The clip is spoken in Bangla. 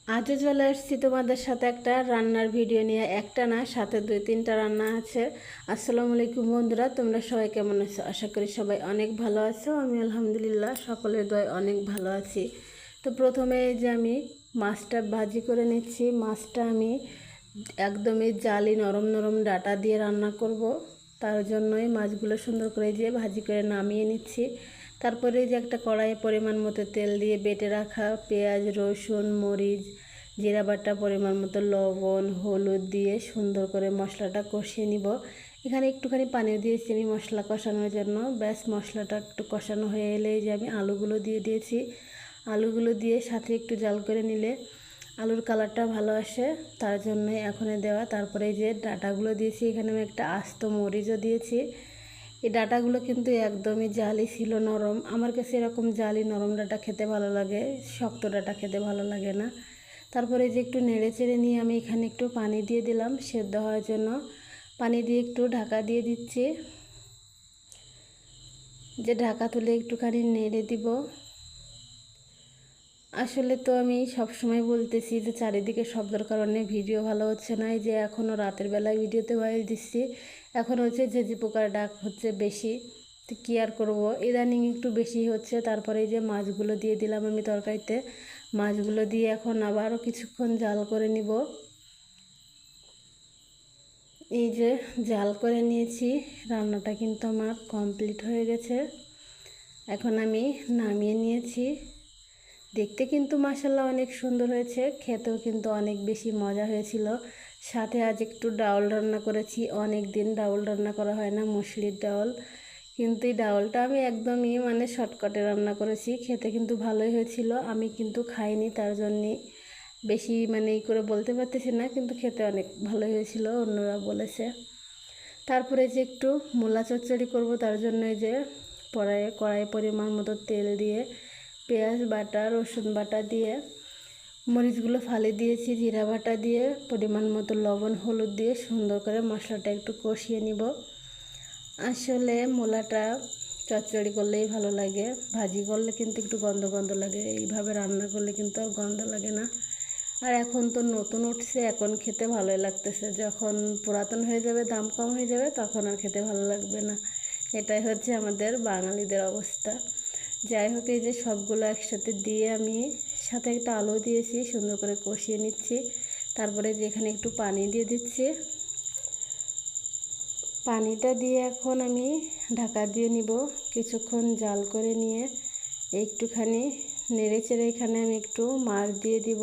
আজও চলে আসছি তোমাদের সাথে একটা রান্নার ভিডিও নিয়ে। একটা না, সাথে 2-3টা রান্না আছে। আসসালামু আলাইকুম বন্ধুরা, তোমরা সবাই কেমন আছো? আশা করি সবাই অনেক ভালো আছো। আমি আলহামদুলিল্লাহ সকলের দয় অনেক ভালো আছি। তো প্রথমে এই যে আমি মাছটা ভাজি করে নিচ্ছি। মাছটা আমি একদমই জালি নরম নরম ডাটা দিয়ে রান্না করব। তার জন্যই মাছগুলো সুন্দর করে দিয়ে ভাজি করে নামিয়ে নিচ্ছি। তারপরে যে একটা কড়াইয়ে পরিমাণ মতো তেল দিয়ে বেটে রাখা পেঁয়াজ, রসুন, মরিচ, জিরা বাটা, পরিমাণ মতো লবণ, হলুদ দিয়ে সুন্দর করে মশলাটা কষিয়ে নিব। এখানে একটুখানি পানিও দিয়েছি আমি মশলা কষানোর জন্য। ব্যাস মশলাটা একটু কষানো হয়ে এলেই যে আমি আলুগুলো দিয়ে দিয়েছি। আলুগুলো দিয়ে সাথে একটু জাল করে নিলে আলুর কালারটা ভালো আসে, তার জন্যই এখনই দেওয়া। তারপরে যে ডাঁটাগুলো দিয়েছি, এখানে আমি একটা আস্ত মরিচও দিয়েছি। এই ডাঁটাগুলো কিন্তু একদমই জালি ছিল, নরম। আমার কাছে এরকম জালি নরম ডাঁটা খেতে ভালো লাগে, শক্ত ডাঁটা খেতে ভালো লাগে না। তারপরে যে একটু নেড়ে চেড়ে নিয়ে আমি এখানে একটু পানি দিয়ে দিলাম সেদ্ধ হওয়ার জন্য। পানি দিয়ে একটু ঢাকা দিয়ে দিচ্ছি। যে ঢাকা তুলে একটুখানি নেড়ে দিব। আসলে তো আমি সব সময় বলতেছি যে চারিদিকে শব্দের কারণে ভিডিও ভালো হচ্ছে না। এই যে এখনও রাতের বেলায় ভিডিওতে ভয়েস দিচ্ছি। এখন হচ্ছে ঝিঁঝি পোকার ডাক হচ্ছে বেশি, তো কী আর করবো, ইদানিং একটু বেশি হচ্ছে। তারপরে এই যে মাছগুলো দিয়ে দিলাম আমি তরকারিতে। মাছগুলো দিয়ে এখন আবারও কিছুক্ষণ জাল করে নিব। এই যে জাল করে নিয়েছি, রান্নাটা কিন্তু আমার কমপ্লিট হয়ে গেছে। এখন আমি নামিয়ে নিয়েছি। দেখতে কিন্তু মাশাআল্লাহ অনেক সুন্দর হয়েছে, খেতেও কিন্তু অনেক বেশি মজা হয়েছিল। সাথে আজ একটু ডাউল রান্না করেছি। অনেক দিন ডাউল রান্না করা হয় না, মুসুরির ডাউল। কিন্তু এই ডাউলটা আমি একদমই শর্টকাটে রান্না করেছি। খেতে কিন্তু ভালোই হয়েছিল। আমি কিন্তু খাইনি, তার জন্যে বেশি ই করে বলতে পারতেছি না, কিন্তু খেতে অনেক ভালোই হয়েছিল, অন্যরা বলেছে। তারপরে যে একটু মূলা চচ্চড়ি করব, তার জন্য যে কড়াইয়ে পরিমাণ মতো তেল দিয়ে পেঁয়াজ বাটা, রসুন বাটা দিয়ে মরিচগুলো ফালি দিয়েছি, জিরা বাটা দিয়ে পরিমাণ মতো লবণ, হলুদ দিয়ে সুন্দর করে মশলাটা একটু কষিয়ে নিব। আসলে মূলাটা চচ্চড়ি করলেই ভালো লাগে, ভাজি করলে কিন্তু একটু গন্ধ গন্ধ লাগে। এইভাবে রান্না করলে কিন্তু আর গন্ধ লাগে না। আর এখন তো নতুন উঠছে, এখন খেতে ভালোই লাগতেছে। যখন পুরাতন হয়ে যাবে, দাম কম হয়ে যাবে, তখন আর খেতে ভালো লাগবে না। এটাই হচ্ছে আমাদের বাঙালিদের অবস্থা। যাই হোক, এই যে সবগুলো একসাথে দিয়ে আমি সাথে একটা আলু দিয়েছি, সুন্দর করে কষিয়ে নিচ্ছি। তারপরে যে এখানে একটু পানি দিয়ে দিচ্ছি। পানিটা দিয়ে এখন আমি ঢাকা দিয়ে নিব। কিছুক্ষণ জাল করে নিয়ে একটুখানি নেড়ে চেড়ে এখানে আমি একটু মাছ দিয়ে দিব।